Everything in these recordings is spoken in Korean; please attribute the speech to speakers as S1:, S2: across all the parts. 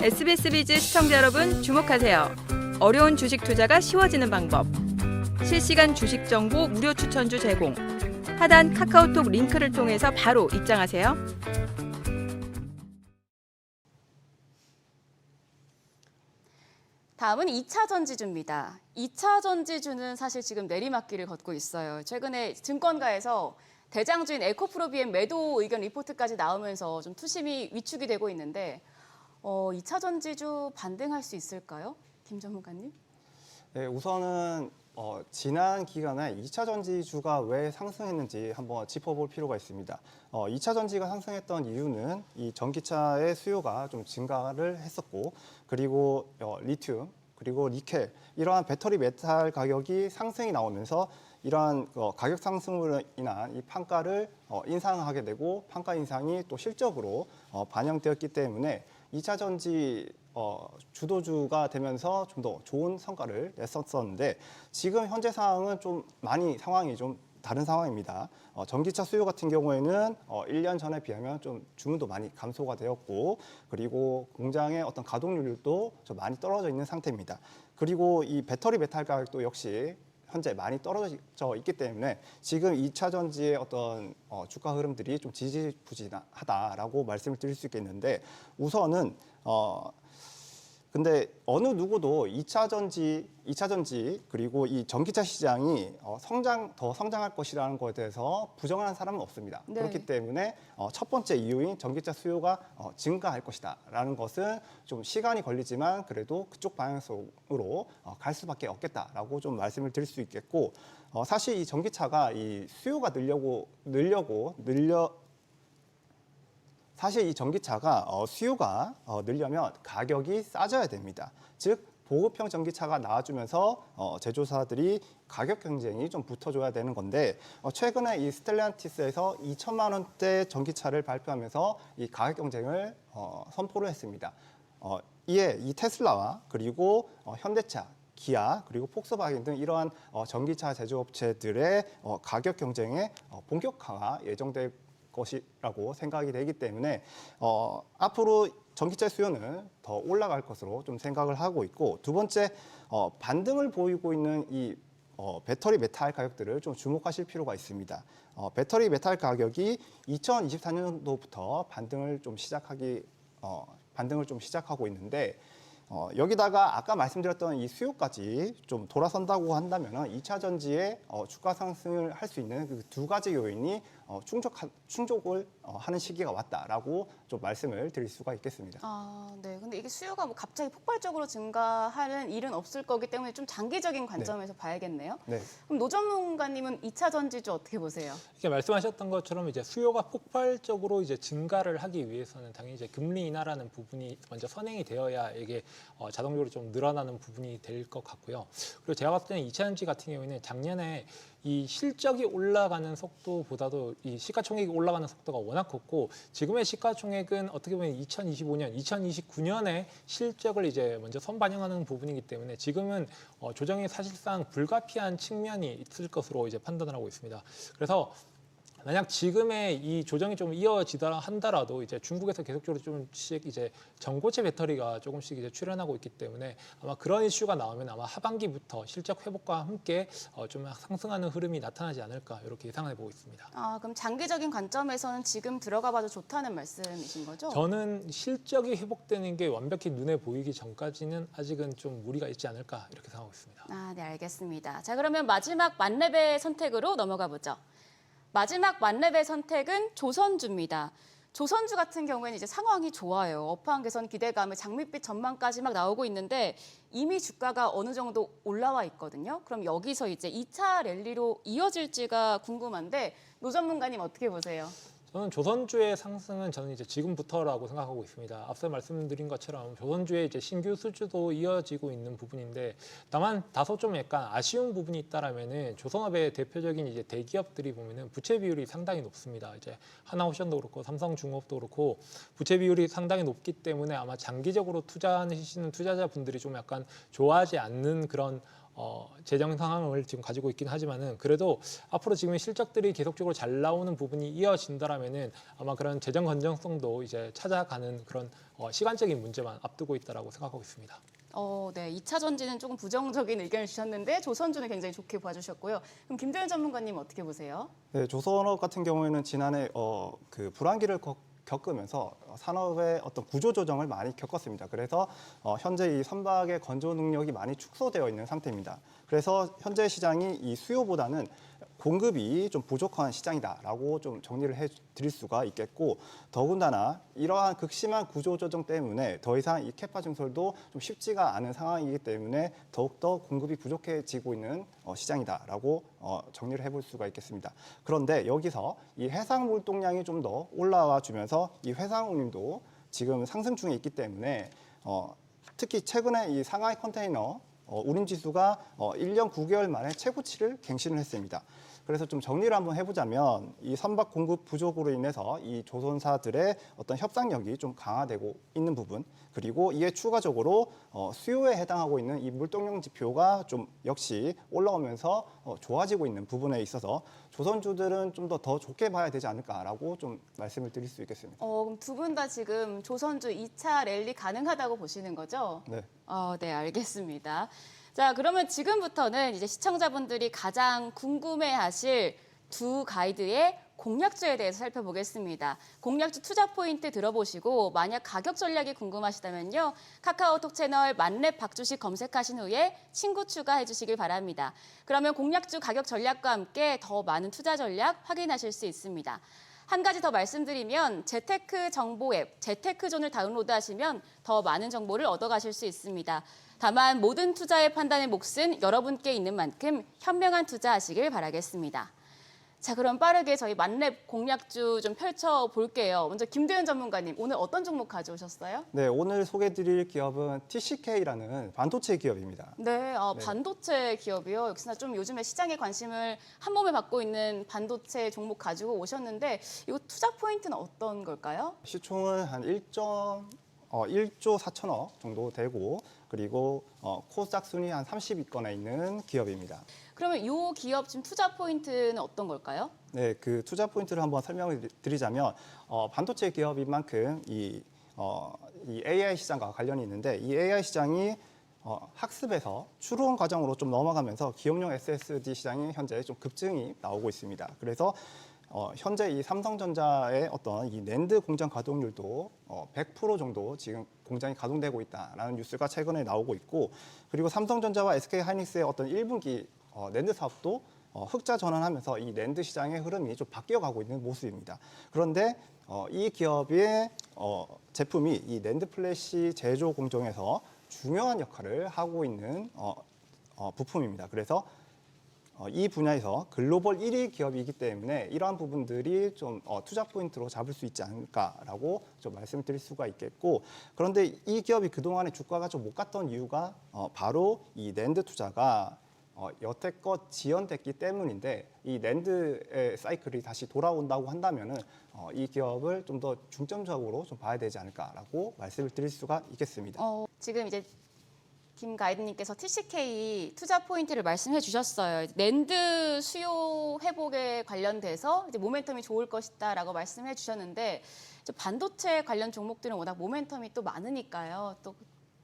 S1: SBS 비즈 시청자 여러분 주목하세요. 어려운 주식 투자가 쉬워지는 방법. 실시간 주식 정보 무료 추천주 제공. 하단 카카오톡 링크를 통해서 바로 입장하세요.
S2: 다음은 2차 전지주입니다. 2차 전지주는 사실 지금 내리막길을 걷고 있어요. 최근에 증권가에서 대장주인 에코프로비엠 매도 의견 리포트까지 나오면서 좀 투심이 위축이 되고 있는데 2차 전지주 반등할 수 있을까요? 김 전문가님?
S3: 네, 우선은 지난 기간에 2차 전지주가 왜 상승했는지 한번 짚어볼 필요가 있습니다. 2차 전지가 상승했던 이유는 이 전기차의 수요가 좀 증가를 했었고, 그리고 리튬, 그리고 니켈 이러한 배터리 메탈 가격이 상승이 나오면서 이러한 가격 상승으로 인한 이 판가를 인상하게 되고, 판가 인상이 또 실적으로 반영되었기 때문에 2차 전지 주도주가 되면서 좀 더 좋은 성과를 냈었는데, 지금 현재 상황은 좀 많이 상황이 좀 다른 상황입니다. 전기차 수요 같은 경우에는 1년 전에 비하면 좀 주문도 많이 감소가 되었고, 그리고 공장의 어떤 가동률도 좀 많이 떨어져 있는 상태입니다. 그리고 이 배터리 메탈 가격도 역시 현재 많이 떨어져 있기 때문에 지금 2차 전지의 어떤 주가 흐름들이 좀 지지부진하다라고 말씀을 드릴 수 있겠는데, 우선은 근데 어느 누구도 2차 전지 그리고 이 전기차 시장이 더 성장할 것이라는 것에 대해서 부정하는 사람은 없습니다.
S2: 네.
S3: 그렇기 때문에 첫 번째 이유인 전기차 수요가 증가할 것이다라는 것은 좀 시간이 걸리지만 그래도 그쪽 방향으로 갈 수밖에 없겠다라고 좀 말씀을 드릴 수 있겠고, 사실 이 전기차가 이 수요가 사실 이 전기차가 수요가 늘려면 가격이 싸져야 됩니다. 즉 보급형 전기차가 나와주면서 제조사들이 가격 경쟁이 좀 붙어줘야 되는 건데, 최근에 이 스텔란티스에서 2천만 원대 전기차를 발표하면서 이 가격 경쟁을 선포를 했습니다. 이에 이 테슬라와 그리고 현대차, 기아, 그리고 폭스바겐 등 이러한 전기차 제조업체들의 가격 경쟁에 본격화가 예정될 것이라고 생각이 되기 때문에 앞으로 전기차 수요는 더 올라갈 것으로 좀 생각을 하고 있고, 두 번째 반등을 보이고 있는 이 배터리 메탈 가격들을 좀 주목하실 필요가 있습니다. 배터리 메탈 가격이 2024년도부터 반등을 좀 시작하고 있는데, 여기다가 아까 말씀드렸던 이 수요까지 좀 돌아선다고 한다면 2차 전지의 주가 상승을 할 수 있는 그 두 가지 요인이 충족을 하는 시기가 왔다라고 좀 말씀을 드릴 수가 있겠습니다.
S2: 네. 근데 이게 수요가 뭐 갑자기 폭발적으로 증가하는 일은 없을 거기 때문에 좀 장기적인 관점에서 봐야겠네요.
S3: 네.
S2: 그럼 노 전문가님은 2차 전지주 어떻게 보세요?
S4: 이렇게 말씀하셨던 것처럼 이제 수요가 폭발적으로 이제 증가를 하기 위해서는 당연히 이제 금리 인하라는 부분이 먼저 선행이 되어야 이게 자동적으로 좀 늘어나는 부분이 될 것 같고요. 그리고 제가 봤을 때는 2차 전지 같은 경우에는 작년에 이 실적이 올라가는 속도보다도 이 시가총액이 올라가는 속도가 워낙 컸고, 지금의 시가총액은 어떻게 보면 2025년, 2029년에 실적을 이제 먼저 선반영하는 부분이기 때문에 지금은 조정이 사실상 불가피한 측면이 있을 것으로 이제 판단을 하고 있습니다. 그래서 만약 지금의 이 조정이 좀 이어지다 한다라도 이제 중국에서 계속적으로 좀씩 이제 전고체 배터리가 조금씩 이제 출현하고 있기 때문에 아마 그런 이슈가 나오면 아마 하반기부터 실적 회복과 함께 좀 상승하는 흐름이 나타나지 않을까 이렇게 예상해 보고 있습니다.
S2: 그럼 장기적인 관점에서는 지금 들어가봐도 좋다는 말씀이신 거죠?
S4: 저는 실적이 회복되는 게 완벽히 눈에 보이기 전까지는 아직은 좀 무리가 있지 않을까 이렇게 생각하고 있습니다.
S2: 네, 알겠습니다. 자, 그러면 마지막 만렙의 선택으로 넘어가 보죠. 마지막 만렙의 선택은 조선주입니다. 조선주 같은 경우에는 이제 상황이 좋아요. 업황 개선 기대감에 장밋빛 전망까지 막 나오고 있는데 이미 주가가 어느 정도 올라와 있거든요. 그럼 여기서 이제 2차 랠리로 이어질지가 궁금한데 노 전문가님 어떻게 보세요?
S4: 저는 조선주의 상승은 저는 이제 지금부터라고 생각하고 있습니다. 앞서 말씀드린 것처럼 조선주의 이제 신규 수주도 이어지고 있는 부분인데, 다만 다소 좀 약간 아쉬운 부분이 있다라면은 조선업의 대표적인 이제 대기업들이 보면은 부채 비율이 상당히 높습니다. 이제 하나오션도 그렇고 삼성중업도 그렇고 부채 비율이 상당히 높기 때문에 아마 장기적으로 투자하시는 투자자분들이 좀 약간 좋아하지 않는 그런 재정 상황을 지금 가지고 있긴 하지만은 그래도 앞으로 지금 실적들이 계속적으로 잘 나오는 부분이 이어진다라면은 아마 그런 재정 건전성도 이제 찾아가는 그런 시간적인 문제만 앞두고 있다라고 생각하고 있습니다.
S2: 네. 2차 전지는 조금 부정적인 의견을 주셨는데 조선주는 굉장히 좋게 봐주셨고요. 그럼 김도현 전문가님 어떻게 보세요?
S3: 네, 조선업 같은 경우에는 지난해 그 불황기를 겪으면서 산업의 어떤 구조 조정을 많이 겪었습니다. 그래서 현재 이 선박의 건조 능력이 많이 축소되어 있는 상태입니다. 그래서 현재 시장이 이 수요보다는 공급이 좀 부족한 시장이다라고 좀 정리를 해드릴 수가 있겠고, 더군다나 이러한 극심한 구조 조정 때문에 더 이상 이 캐파 증설도 좀 쉽지가 않은 상황이기 때문에 더욱더 공급이 부족해지고 있는 시장이다라고 정리를 해볼 수가 있겠습니다. 그런데 여기서 이 해상 물동량이 좀 더 올라와 주면서 이 해상 운임도 지금 상승 중에 있기 때문에 특히 최근에 이 상하이 컨테이너 운임 지수가 1년 9개월 만에 최고치를 갱신을 했습니다. 그래서 좀 정리를 한번 해보자면 이 선박 공급 부족으로 인해서 이 조선사들의 어떤 협상력이 좀 강화되고 있는 부분, 그리고 이에 추가적으로 수요에 해당하고 있는 이 물동량 지표가 좀 역시 올라오면서 좋아지고 있는 부분에 있어서 조선주들은 좀 더 좋게 봐야 되지 않을까라고 좀 말씀을 드릴 수 있겠습니다.
S2: 그럼 두 분 다 지금 조선주 2차 랠리 가능하다고 보시는 거죠?
S3: 네.
S2: 네, 알겠습니다. 자, 그러면 지금부터는 이제 시청자분들이 가장 궁금해하실 두 가이드의 공략주에 대해서 살펴보겠습니다. 공략주 투자 포인트 들어보시고 만약 가격 전략이 궁금하시다면요. 카카오톡 채널 만렙 박주식 검색하신 후에 친구 추가해 주시길 바랍니다. 그러면 공략주 가격 전략과 함께 더 많은 투자 전략 확인하실 수 있습니다. 한 가지 더 말씀드리면 재테크 정보 앱 재테크존을 다운로드하시면 더 많은 정보를 얻어가실 수 있습니다. 다만 모든 투자의 판단의 몫은 여러분께 있는 만큼 현명한 투자하시길 바라겠습니다. 자, 그럼 빠르게 저희 만렙 공략주 좀 펼쳐볼게요. 먼저 김도현 전문가님, 오늘 어떤 종목 가져오셨어요?
S3: 네, 오늘 소개드릴 기업은 TCK라는 반도체 기업입니다.
S2: 네, 반도체 기업이요. 역시나 좀 요즘에 시장의 관심을 한 몸에 받고 있는 반도체 종목 가지고 오셨는데 이거 투자 포인트는 어떤 걸까요?
S3: 시총은 한 1조 4천억 정도 되고, 그리고 코스닥 순위 한 30위권에 있는 기업입니다.
S2: 그러면 이 기업 지금 투자 포인트는 어떤 걸까요?
S3: 네, 그 투자 포인트를 한번 설명을 드리자면 반도체 기업인 만큼 이 AI 시장과 관련이 있는데, 이 AI 시장이 학습에서 추론 과정으로 좀 넘어가면서 기업용 SSD 시장이 현재 좀 급증이 나오고 있습니다. 그래서 현재 이 삼성전자의 어떤 이 낸드 공장 가동률도 100% 정도 지금 공장이 가동되고 있다라는 뉴스가 최근에 나오고 있고, 그리고 삼성전자와 SK하이닉스의 어떤 1분기 낸드 사업도 흑자 전환하면서 이 낸드 시장의 흐름이 좀 바뀌어가고 있는 모습입니다. 그런데 이 기업의 제품이 이 낸드 플래시 제조 공정에서 중요한 역할을 하고 있는 부품입니다. 그래서 이 분야에서 글로벌 1위 기업이기 때문에 이러한 부분들이 좀 투자 포인트로 잡을 수 있지 않을까라고 좀 말씀드릴 수가 있겠고, 그런데 이 기업이 그동안에 주가가 좀 못 갔던 이유가 바로 이 낸드 투자가 여태껏 지연됐기 때문인데, 이 낸드의 사이클이 다시 돌아온다고 한다면은 이 기업을 좀 더 중점적으로 좀 봐야 되지 않을까라고 말씀을 드릴 수가 있겠습니다.
S2: 지금 이제 김 가이드님께서 TCK 투자 포인트를 말씀해 주셨어요. 낸드 수요 회복에 관련돼서 이제 모멘텀이 좋을 것이다라고 말씀해 주셨는데, 반도체 관련 종목들은 워낙 모멘텀이 또 많으니까요. 또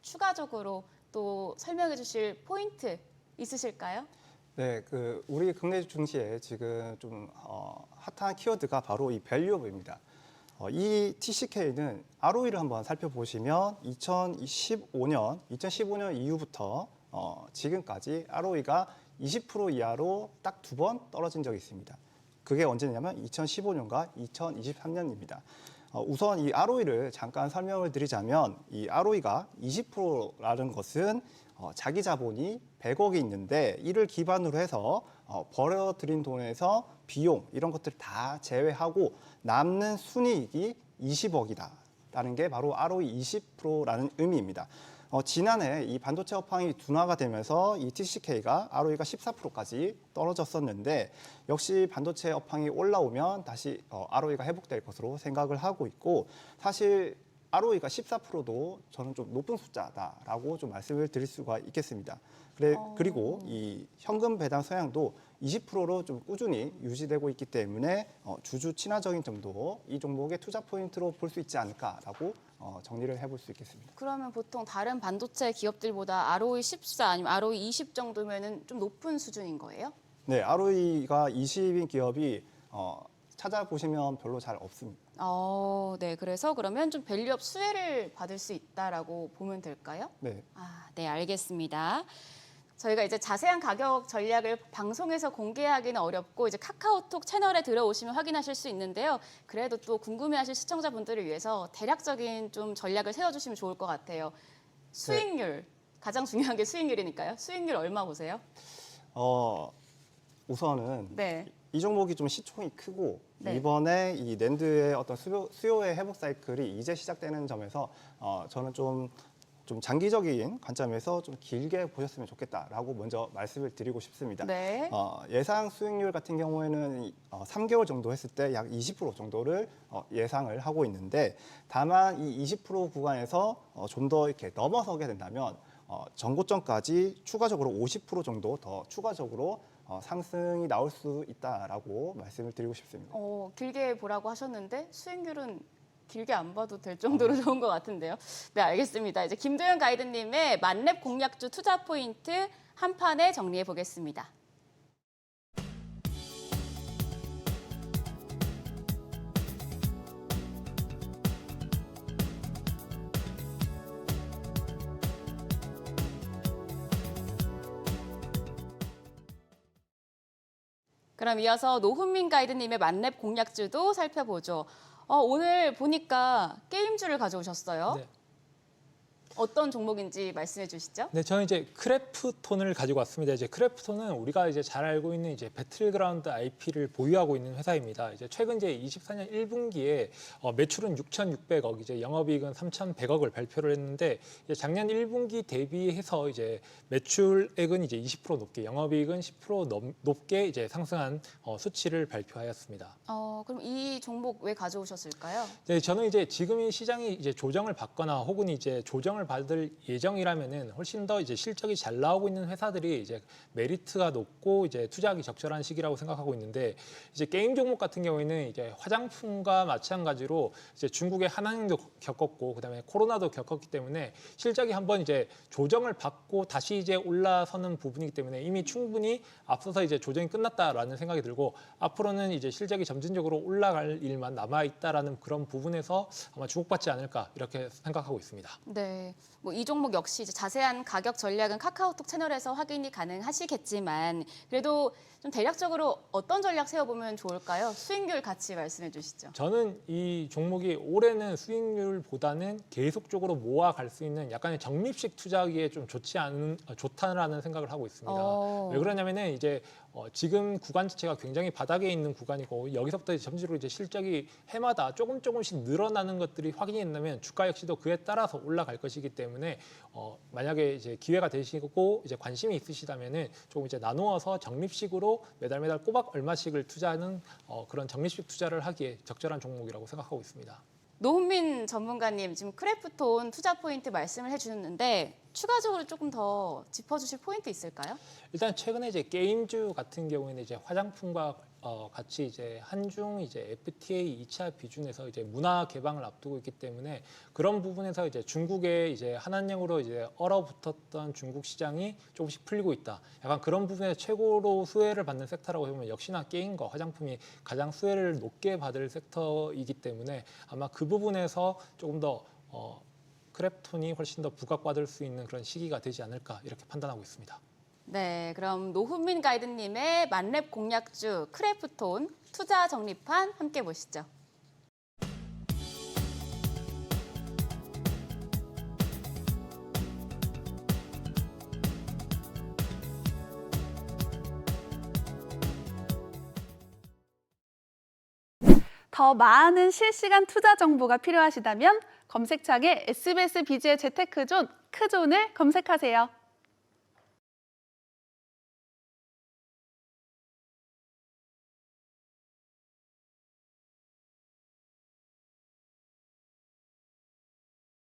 S2: 추가적으로 또 설명해 주실 포인트 있으실까요?
S3: 네, 우리 국내 증시에 지금 좀 핫한 키워드가 바로 이 밸류업입니다. 이 TCK는 ROE를 한번 살펴보시면 2015년 이후부터 지금까지 ROE가 20% 이하로 딱 2번 떨어진 적이 있습니다. 그게 언제냐면 2015년과 2023년입니다. 우선 이 ROE를 잠깐 설명을 드리자면, 이 ROE가 20%라는 것은 자기 자본이 100억이 있는데 이를 기반으로 해서 벌어들인 돈에서 비용 이런 것들을 다 제외하고 남는 순이익이 20억이다라는 게 바로 ROE 20%라는 의미입니다. 지난해 이 반도체 업황이 둔화가 되면서 이 TCK가 ROE가 14%까지 떨어졌었는데, 역시 반도체 업황이 올라오면 다시 ROE가 회복될 것으로 생각을 하고 있고, 사실 ROE가 14%도 저는 좀 높은 숫자다라고 좀 말씀을 드릴 수가 있겠습니다. 그리고 이 현금 배당 성향도 20%로 좀 꾸준히 유지되고 있기 때문에 주주 친화적인 정도 이 종목의 투자 포인트로 볼 수 있지 않을까라고 정리를 해볼 수 있겠습니다.
S2: 그러면 보통 다른 반도체 기업들보다 ROE 14 아니면 ROE 20 정도면은 좀 높은 수준인 거예요?
S3: 네, ROE가 20인 기업이 찾아보시면 별로 잘 없습니다.
S2: 네. 그래서 그러면 좀 밸류업 수혜를 받을 수 있다라고 보면 될까요?
S3: 네.
S2: 네, 알겠습니다. 저희가 이제 자세한 가격 전략을 방송에서 공개하기는 어렵고 이제 카카오톡 채널에 들어오시면 확인하실 수 있는데요. 그래도 또 궁금해하실 시청자분들을 위해서 대략적인 좀 전략을 세워주시면 좋을 것 같아요. 수익률, 가장 중요한 게 수익률이니까요. 수익률 얼마 보세요?
S3: 우선은
S2: 네.
S3: 이 종목이 좀 시총이 크고
S2: 네.
S3: 이번에 이 낸드의 어떤 수요의 회복 사이클이 이제 시작되는 점에서 저는 좀 장기적인 관점에서 좀 길게 보셨으면 좋겠다라고 먼저 말씀을 드리고 싶습니다.
S2: 네.
S3: 예상 수익률 같은 경우에는 3개월 정도 했을 때 약 20% 정도를 예상을 하고 있는데 다만 이 20% 구간에서 좀 더 이렇게 넘어서게 된다면 전고점까지 추가적으로 50% 정도 더 추가적으로 상승이 나올 수 있다라고 말씀을 드리고 싶습니다.
S2: 길게 보라고 하셨는데 수익률은 길게 안 봐도 될 정도로 좋은 것 같은데요. 네, 알겠습니다. 이제 김도현 가이드님의 만렙 공략주 투자 포인트 한 판에 정리해 보겠습니다. 그럼 이어서 노훈민 가이드님의 만렙 공략주도 살펴보죠. 오늘 보니까 게임주를 가져오셨어요.
S4: 네.
S2: 어떤 종목인지 말씀해 주시죠.
S4: 네, 저는 이제 크래프톤을 가지고 왔습니다. 이제 크래프톤은 우리가 이제 잘 알고 있는 이제 배틀그라운드 IP를 보유하고 있는 회사입니다. 이제 최근 이제 24년 1분기에 매출은 6,600억, 이제 영업이익은 3,100억을 발표를 했는데 이제 작년 1분기 대비해서 이제 매출액은 이제 20% 높게, 영업이익은 10% 높게 이제 상승한 수치를 발표하였습니다.
S2: 그럼 이 종목 왜 가져오셨을까요?
S4: 네, 저는 이제 지금 이 시장이 이제 조정을 받거나 혹은 이제 조정을 받을 예정이라면은 훨씬 더 이제 실적이 잘 나오고 있는 회사들이 이제 메리트가 높고 이제 투자하기 적절한 시기라고 생각하고 있는데 이제 게임 종목 같은 경우에는 이제 화장품과 마찬가지로 이제 중국의 한한도 겪었고 그다음에 코로나도 겪었기 때문에 실적이 한번 이제 조정을 받고 다시 이제 올라서는 부분이기 때문에 이미 충분히 앞서서 이제 조정이 끝났다라는 생각이 들고 앞으로는 이제 실적이 점진적으로 올라갈 일만 남아 있다라는 그런 부분에서 아마 주목받지 않을까 이렇게 생각하고 있습니다.
S2: 네, 뭐 이 종목 역시 이제 자세한 가격 전략은 카카오톡 채널에서 확인이 가능하시겠지만 그래도 좀 대략적으로 어떤 전략 세워보면 좋을까요? 수익률 같이 말씀해 주시죠.
S4: 저는 이 종목이 올해는 수익률보다는 계속적으로 모아갈 수 있는 약간의 적립식 투자하기에 좀 좋다라는 생각을 하고 있습니다. 왜 그러냐면은 이제 지금 구간 자체가 굉장히 바닥에 있는 구간이고 여기서부터 점진적으로 이제 실적이 해마다 조금씩 늘어나는 것들이 확인이 된다면 주가 역시도 그에 따라서 올라갈 것이기 때문에 만약에 이제 기회가 되시고 이제 관심이 있으시다면은 조금 이제 나누어서 적립식으로 매달 꼬박 얼마씩을 투자하는 그런 적립식 투자를 하기에 적절한 종목이라고 생각하고 있습니다.
S2: 노훈민 전문가님 지금 크래프톤 투자 포인트 말씀을 해주셨는데 추가적으로 조금 더 짚어주실 포인트 있을까요?
S4: 일단 최근에 이제 게임주 같은 경우에는 이제 화장품과 같이 이제 한중 이제 FTA 2차 비준에서 이제 문화 개방을 앞두고 있기 때문에 그런 부분에서 이제 중국의 이제 한한령으로 이제 얼어붙었던 중국 시장이 조금씩 풀리고 있다. 약간 그런 부분에서 최고로 수혜를 받는 섹터라고 해보면 역시나 게임과 화장품이 가장 수혜를 높게 받을 섹터이기 때문에 아마 그 부분에서 조금 더 크래프톤이 훨씬 더 부각받을 수 있는 그런 시기가 되지 않을까 이렇게 판단하고 있습니다.
S2: 네, 그럼 노훈민 가이드님의 만렙 공략주 크래프톤 투자 정리판 함께 보시죠.
S5: 더 많은 실시간 투자 정보가 필요하시다면 검색창에 SBS 비즈의 재테크존 크존을 검색하세요.